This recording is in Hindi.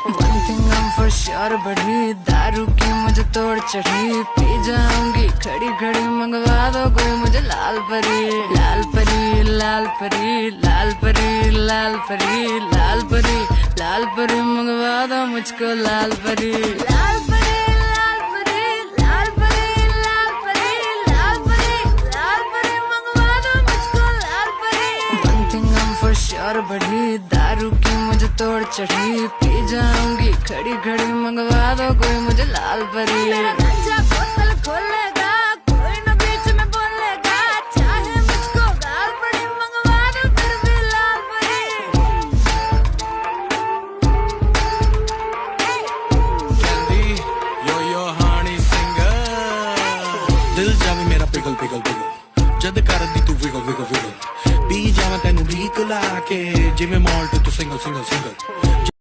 One thing I'm for sure बढ़ी, दारू की मुझे तोड़ चढ़ी, पी जाऊंगी खड़ी खड़ी, मंगवा दो कोई मुझे लाल परी, लाल परी, लाल परी, लाल परी, लाल परी, लाल परी, लाल परी, मंगवा दो मुझको लाल परी, लाल परी, लाल परी, लाल परी, लाल परी, लाल परी, लाल परी, मंगवा दो मुझको लाल परी। One thing I'm for sure बढ़ी, दारू की मुझे तोड़ चढ़ी, पी जाऊंगी खड़ी खड़ी, मंगवा दो कोई मुझे लाल परी। मेरा नशा बोतल खोलेगा, कोई न बीच में बोलेगा, चाहे मुझको गाल पड़ी, मंगवा दो फिर भी लाल परी। ਕਹਿੰਦੀ ਯੋ ਯੋ ਹਾਣੀ ਸਿੰਘ ਦਿਲ ਜਾਵੇ ਮੇਰਾ ਪਿਗਲ ਪਿਗਲ ਪਿਗਲ ਜਦ ਕਰਦੀ ਤੂੰ ਵਿਗਲ ਵਿਗਲ ਵਿਗਲ ਪੀ ਜਾਵਾਂ ਤੈਨੂੰ ਢੀਕ ਲਾ ਕੇ ਜਿਵੇਂ ਮਾਲਟ ਤੂੰ ਸਿੰਗਲ ਸਿੰਗਲ ਸਿੰਗਲ